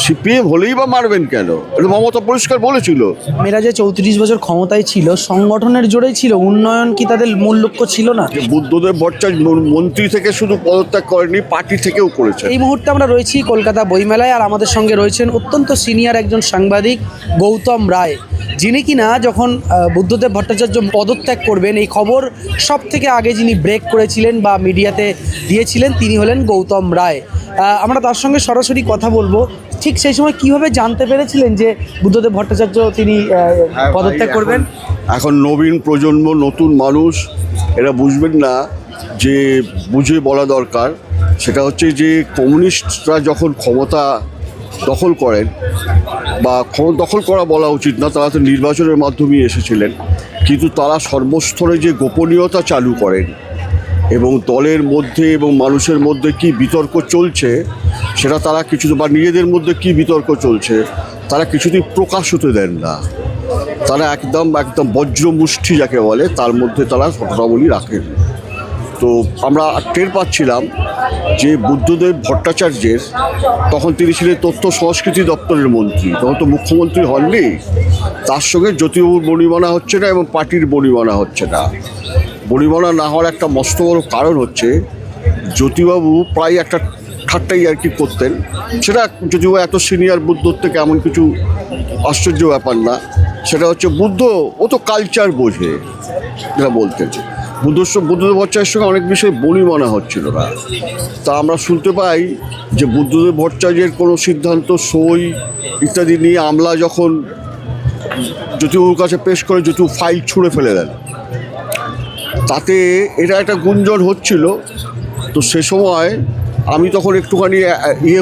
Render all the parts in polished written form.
CPM হলেই বা মারবেন কেন? এটা মমতা পরিষ্কার বলেছিল। মেয়েরা যে 34 বছর ক্ষমতায় ছিল, সংগঠনের জোরেই ছিল, উন্নয়ন কি তাদের মূল লক্ষ্য ছিল না? যে বুদ্ধদেব ভট্টাচার্য মন্ত্রী থেকে শুধু পদত্যাগ করেনি, পার্টি থেকেও করেছে। এই মুহূর্তে আমরা রয়েছি কলকাতা বইমেলায়, আর আমাদের সঙ্গে রয়েছেন অত্যন্ত সিনিয়র একজন সাংবাদিক গৌতম রায়, যিনি কিনা যখন বুদ্ধদেব ভট্টাচার্য পদত্যাগ করবেন এই খবর সব থেকে আগে যিনি ব্রেক করেছিলেন বা মিডিয়াতে দিয়েছিলেন, তিনি হলেন গৌতম রায়। আমরা তার সঙ্গে সরাসরি কথা বলবো। ঠিক সেই সময় কিভাবে জানতে পেরেছিলেন যে বুদ্ধদেব ভট্টাচার্য তিনি পদত্যাগ করবেন? এখন নবীন প্রজন্ম, নতুন মানুষ, এরা বুঝবেন না যে বুঝে বলা দরকার। সেটা হচ্ছে যে কমিউনিস্টরা যখন ক্ষমতা দখল করেন, বা দখল করা বলা উচিত না, তারা তো নির্বাচনের মাধ্যমে এসেছিলেন, কিন্তু তারা সর্বস্তরে যে গোপনীয়তা চালু করেন এবং দলের মধ্যে এবং মানুষের মধ্যে কি বিতর্ক চলছে সেটা তারা কিছু, বা নিজেদের মধ্যে কি বিতর্ক চলছে তারা কিছুতেই প্রকাশ হতে দেন না। তারা একদম বজ্রমুষ্টি যাকে বলে তার মধ্যে তারা ঘটনাবলী রাখেন। তো আমরা টের পাচ্ছিলাম যে বুদ্ধদেব ভট্টাচার্যের, তখন তিনি ছিলেন তথ্য সংস্কৃতি দপ্তরের মন্ত্রী, তখন তো মুখ্যমন্ত্রী হননি, তার সঙ্গে জ্যোতিবাবুর বনিবনা হচ্ছে না এবং পার্টির বনিবনা হচ্ছে না। বনিবনা না হওয়ার একটা মস্ত বড় কারণ হচ্ছে জ্যোতিবাবু প্রায় একটা ঠাট্টাই আর কি করতেন। সেটা যদিও এত সিনিয়র বুদ্ধর থেকে এমন কিছু আশ্চর্য ব্যাপার না। সেটা হচ্ছে বুদ্ধ ও তো কালচার বোঝে, যেটা বলতেন। বুদ্ধদেব ভট্টাচার্যের সঙ্গে অনেক বিষয়ে বনিবনা হচ্ছিল না। তা আমরা শুনতে পাই যে বুদ্ধদেব ভট্টাচার্যের কোনো সিদ্ধান্ত, সই ইত্যাদি নিয়ে আমলা যখন জ্যোতিবাবুর কাছে পেশ করে, জ্যোতিবাবু ফাইল ছুঁড়ে ফেলে দেন। তাতে এটা একটা গুঞ্জন হচ্ছিল। তো সে সময় আমি তখন একটুখানি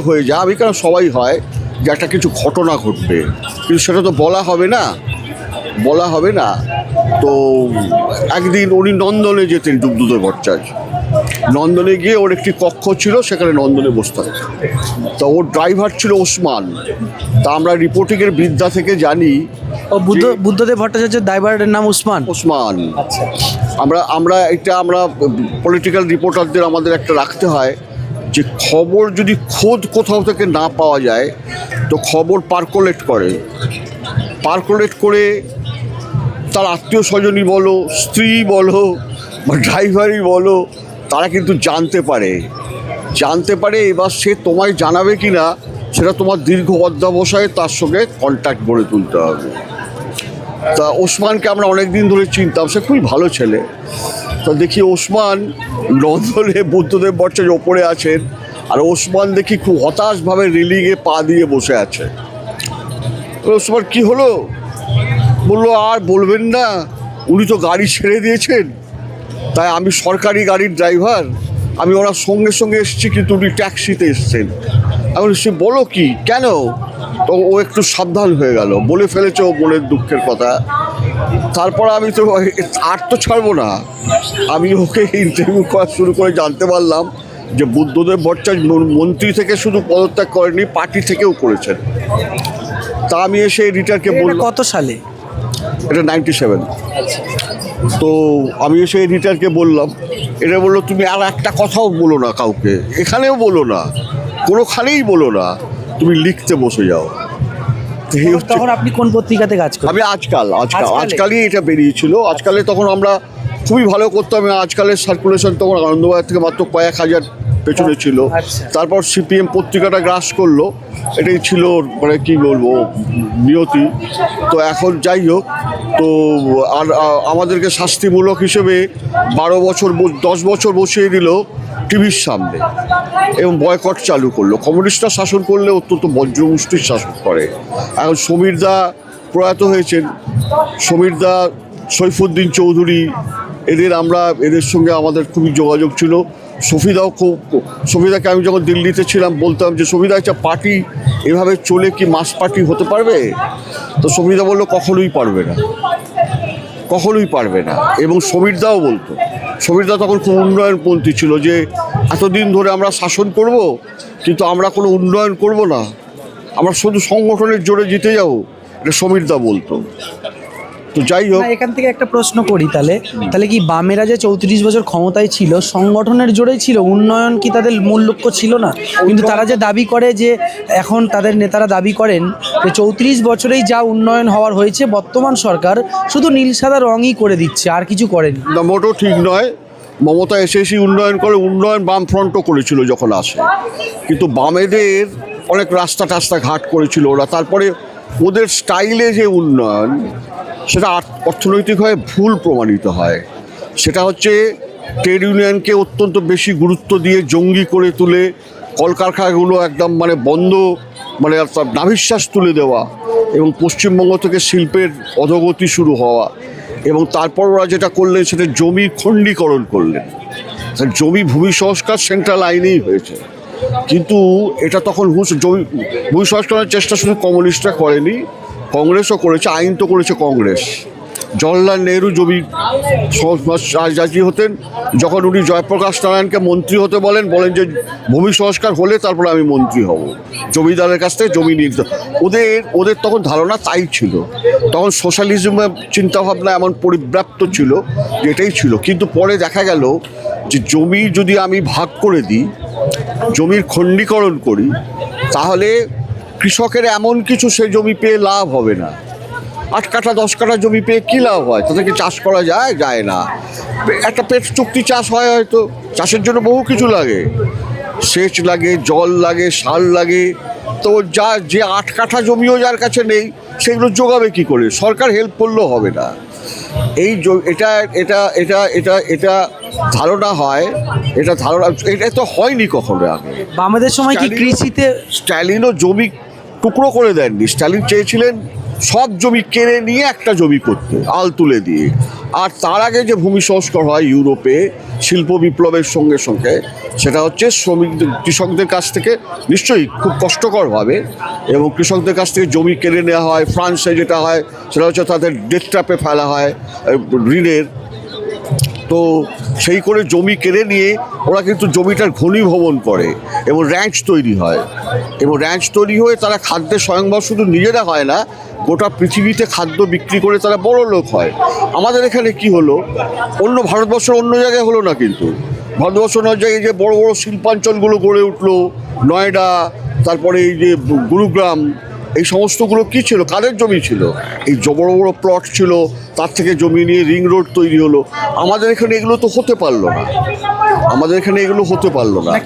হয়ে যায়, আমি কেন সবাই হয় যে একটা কিছু ঘটনা ঘটবে, কিন্তু সেটা তো বলা হবে না। তো একদিন উনি নন্দনে যেতেন, বুদ্ধদেব ভট্টাচার্য নন্দনে গিয়ে, ওর একটি কক্ষ ছিল, সেখানে নন্দনে বসতেন। তা ওর ড্রাইভার ছিল ওসমান। তা আমরা রিপোর্টিংয়ের বিদ্যা থেকে জানি বুদ্ধদেব ভট্টাচার্যের ড্রাইভারের নাম ওসমান। আচ্ছা, আমরা পলিটিক্যাল রিপোর্টারদের আমাদের একটা রাখতে হয় যে খবর যদি খোদ কোথাও থেকে না পাওয়া যায় তো খবর পার্কোলেট করে তার আত্মীয় স্বজনই বলো, স্ত্রী বলো বা ড্রাইভারই বলো, তারা কিন্তু জানতে পারে। এবার সে তোমায় জানাবে কি না সেটা তোমার দীর্ঘ অধ্যাবসায়ে তার সঙ্গে কন্ট্যাক্ট গড়ে তুলতে হবে। তা ওসমানকে আমরা অনেক দিন ধরে চিনতাম, সে খুবই ভালো ছেলে। তো দেখি ওসমান নন্দনে বুদ্ধদেব ভট্টাচার্য ওপরে আছেন, আর ওসমান দেখি খুব হতাশভাবে রেলিংয়ে পা দিয়ে বসে আছে। ওসমান কি হলো? বললো আর বলবেন না, উনি তো গাড়ি ছেড়ে দিয়েছেন, তাই আমি সরকারি গাড়ির ড্রাইভার, আমি ওনার সঙ্গে এসেছি, কিন্তু উনি ট্যাক্সিতে এসছেন। এখন সে বলো কি, কেন? তো ও একটু সাবধান হয়ে গেল, বলে ফেলেছে ও মনের দুঃখের কথা। তারপর আমি তো আর তো ছাড়বো না, আমি ওকে ইন্টারভিউ করা শুরু করে জানতে পারলাম যে বুদ্ধদেব ভট্টাচার্য মন্ত্রী থেকে শুধু পদত্যাগ করেনি, পার্টি থেকেও করেছেন। তা আমি এসে এডিটারকে বললাম, কত সালে এটা 97। তো আমি এসে এডিটারকে বললাম, এটা বললো তুমি আর একটা কথাও বলো না কাউকে, এখানেও বলো না, কোনোখানেই বলো না, তুমি লিখতে বসে যাও। তখন আপনি কোন পত্রিকাতে কাজ করেন? আমি আজকালই এটা বেরিয়েছিল। আজকালে তখন আমরা খুবই ভালো করতাম। আজকালের সার্কুলেশন তখন আনন্দবাজার থেকে মাত্র কয়েক হাজার পেছনে ছিল। তারপর সিপিএম পত্রিকাটা গ্রাস করলো, এটাই ছিল মানে কি বলবো নিয়তি। তো এখন যাই হোক, তো আর আমাদেরকে শাস্তিমূলক হিসেবে 10 বছর বসিয়ে দিল টিভির সামনে এবং বয়কট চালু করলো। কমিউনিস্টরা শাসন করলে অত্যন্ত বজ্রমুষ্টির শাসন করে। এখন সমীরদা প্রয়াত হয়েছেন, সমীরদা, সৈফুদ্দিন চৌধুরী, এদের সঙ্গে আমাদের খুবই যোগাযোগ ছিল। সফিদাকে আমি যখন দিল্লিতে ছিলাম বলতাম যে সফিদা, একটা পার্টি এভাবে চলে কি মাস পার্টি হতে পারবে? তো সফিদা বললো কখনোই পারবে না। এবং সমীরদাও বলতো, সমীরদা তখন খুব উন্নয়নপন্থী ছিল, যে এতদিন ধরে আমরা শাসন করব কিন্তু আমরা কোনো উন্নয়ন করব না, আমরা শুধু সংগঠনের জোরে জিতে যাব, এটা সমীরদা বলতো। তো যাই হোক, না, এখান থেকে একটা প্রশ্ন করি তাহলে কি বামেরা যে 34 বছর ক্ষমতায় ছিল সংগঠনের জোরেই ছিল, উন্নয়ন কি তাদের মূল লক্ষ্য ছিল না? কিন্তু তারা যে দাবি করে যে এখন তাদের নেতারা দাবি করেন যে 34 বছরেই যা উন্নয়ন হওয়ার হয়েছে বর্তমান সরকার শুধু নীল সাদা রঙই করে দিচ্ছে, আর কিছু করেনি। না, মোটেও ঠিক নয়। মমতা এসে উন্নয়ন করে, উন্নয়ন বামফ্রন্টও করেছিল যখন আসে, কিন্তু বামেদের অনেক রাস্তা টাস্তা ঘাট করেছিল ওরা। তারপরে ওদের স্টাইলে যে উন্নয়ন, সেটা অর্থনৈতিকভাবে ভুল প্রমাণিত হয়। সেটা হচ্ছে ট্রেড ইউনিয়নকে অত্যন্ত বেশি গুরুত্ব দিয়ে জঙ্গি করে তুলে কলকারখানাগুলো একদম মানে বন্ধ, মানে নাভিশ্বাস তুলে দেওয়া, এবং পশ্চিমবঙ্গ থেকে শিল্পের অধোগতি শুরু হওয়া। এবং তারপর ওরা যেটা করলেন সেটা জমি খণ্ডীকরণ করলেন। জমি ভূমি সংস্কার সেন্ট্রাল আইনেই হয়েছে, কিন্তু এটা তখন ভূমি সংস্কারের চেষ্টা শুধু কমিউনিস্টরা করেনি, কংগ্রেসও করেছে, আইন তো করেছে কংগ্রেস। জওহরলাল নেহরু জমি রাজি হতেন, যখন উনি জয়প্রকাশ নারায়ণকে মন্ত্রী হতে বলেন যে ভূমি সংস্কার হলে তারপর আমি মন্ত্রী হব, জমিদারের কাছ থেকে জমি নিতে। ওদের তখন ধারণা তাই ছিল। তখন সোশ্যালিজমের চিন্তাভাবনা এমন পরিব্যাপ্ত ছিল যে এটাই ছিল। কিন্তু পরে দেখা গেল যে জমি যদি আমি ভাগ করে দিই, জমির খণ্ডীকরণ করি, তাহলে কৃষকের এমন কিছু সে জমি পেয়ে লাভ হবে না। 8 কাঠা 10 কাঠা জমি পেয়ে কী লাভ হয়? তাদেরকে চাষ করা যায় না। একটা পেট চুক্তি চাষ হয়, হয়তো চাষের জন্য বহু কিছু লাগে, সেচ লাগে, জল লাগে, সার লাগে। তো যে 8 কাঠা জমিও যার কাছে নেই, সেগুলো জোগাবে কী করে? সরকার হেল্প করলেও হবে না। এটা ধারণা হয়, এটা তো হয়নি কখনো আগে। আমাদের সময় কি কৃষিতে স্ট্যালিনও জমি টুকরো করে দেননি। স্ট্যালিন চেয়েছিলেন সব জমি কেড়ে নিয়ে একটা জমি করতে, আল তুলে দিয়ে। আর তার আগে যে ভূমি সংস্কার হয় ইউরোপে শিল্প বিপ্লবের সঙ্গে সঙ্গে, সেটা হচ্ছে কৃষকদের কাছ থেকে, নিশ্চয়ই খুব কষ্টকরভাবে, এবং কৃষকদের কাছ থেকে জমি কেড়ে নেওয়া হয়। ফ্রান্সে যেটা হয় সেটা হচ্ছে তাদের ডেথ ট্র্যাপে ফেলা হয় ঋণের। তো সেই করে জমি কেড়ে নিয়ে ওরা কিন্তু জমিটার ঘনীভবন করে এবং র্যাঞ্চ তৈরি হয়, এবং র্যাঞ্চ তৈরি হয়ে তারা খাদ্যে স্বয়ংবর শুধু নিজেরা হয় না, গোটা পৃথিবীতে খাদ্য বিক্রি করে তারা বড় লোক হয়। আমাদের এখানে কি হলো, অন্য ভারতবর্ষের অন্য জায়গায় হলো না, কিন্তু ভারতবর্ষের অন্য জায়গায় যে বড় বড় শিল্পাঞ্চলগুলো গড়ে উঠলো, নয়ডা, তারপরে এই যে গুরুগ্রাম, এই সমস্তগুলো কী ছিল? কাদের জমি ছিল? এই বড় বড় প্লট ছিল, তার থেকে জমি নিয়ে রিং রোড তৈরি হলো। আমাদের এখানে এগুলো তো হতে পারলো না,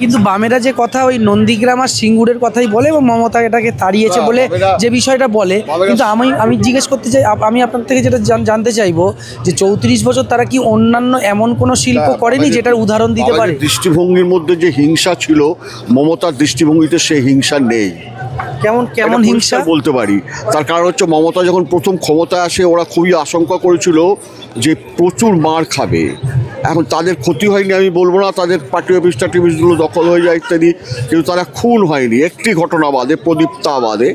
কিন্তু বামেরা যে কথা ওই নন্দীগ্রাম আর সিঙ্গুরের কথাই বলে, এবং মমতা এটাকে তাড়িয়েছে বলে যে বিষয়টা বলে। কিন্তু আমি জিজ্ঞেস করতে চাই, আমি আপনার থেকে যেটা জানতে চাইবো যে 34 বছর তারা কি অন্যান্য এমন কোনো শিল্প করেনি যেটার উদাহরণ দিতে পারে? দৃষ্টিভঙ্গির মধ্যে যে হিংসা ছিল, মমতার দৃষ্টিভঙ্গিতে সেই হিংসা নেই। কেমন হিংসা বলতে পারি? তার কারণ হচ্ছে মমতা যখন প্রথম ক্ষমতায় আসে, ওরা খুবই আশঙ্কা করেছিল যে প্রচুর মার খাবে। এখন তাদের ক্ষতি হয়নি আমি বলবো না, তাদের পার্টি অফিস টার্টিফিসগুলো দখল হয়ে যায় ইত্যাদি, কিন্তু তারা খুন হয়নি একটি ঘটনা বাদে, প্রদীপ্তা বাদে।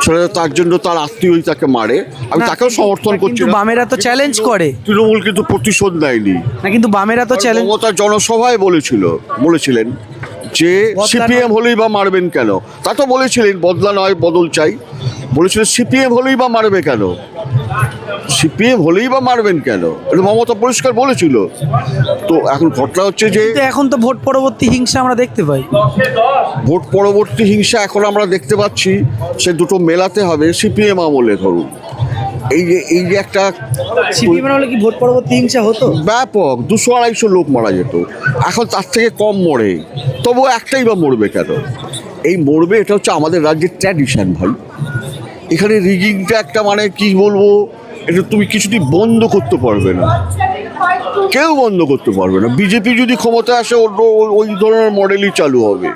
সেটা তার জন্য তার আত্মীয়ই তাকে মারে। আমি তাকেও সমর্থন করছি না। বামেরা তো চ্যালেঞ্জ করে, তৃণমূল কিন্তু প্রতিশোধ নেয়নি না, কিন্তু বামেরা তো চ্যালেঞ্জ। মমতা জনসভায় বলেছিলেন যে সিপিএম হলেই বা মারবেন কেন? তা তো বলেছিলেন বদলা নয় বদল চাই। বলেছিলেন সিপিএম হলেই বা মারবে কেন, সিপিএম হলেই বা মারবেন কেন, এটা মমতা পরিষ্কার বলেছিল। তো এখন ঘটনা হচ্ছে যে এখন তো ভোট পরবর্তী হিংসা আমরা দেখতে পাই। ভোট পরবর্তী হিংসা এখন আমরা দেখতে পাচ্ছি, সে দুটো মেলাতে হবে। সিপিএম আমলে ধরুন এই যে একটা সিপিএম হলে কি ভোট পরবর্তী হিংসা হতো? ব্যাপক 200-250 লোক মারা যেত, এখন তার থেকে কম মরে। তবু একটাই বা মরবে কেন? এই মরবে, এটা হচ্ছে আমাদের রাজ্যের ট্র্যাডিশন ভাই। এখানে রিগিংটা একটা মানে কি বলবো, এটা তুমি কিছুদিন বন্ধ করতে পারবে না, কেউ বন্ধ করতে পারবে না। বিজেপি যদি ক্ষমতায় আসে, ওই ধরনের মডেলই চালু হবে।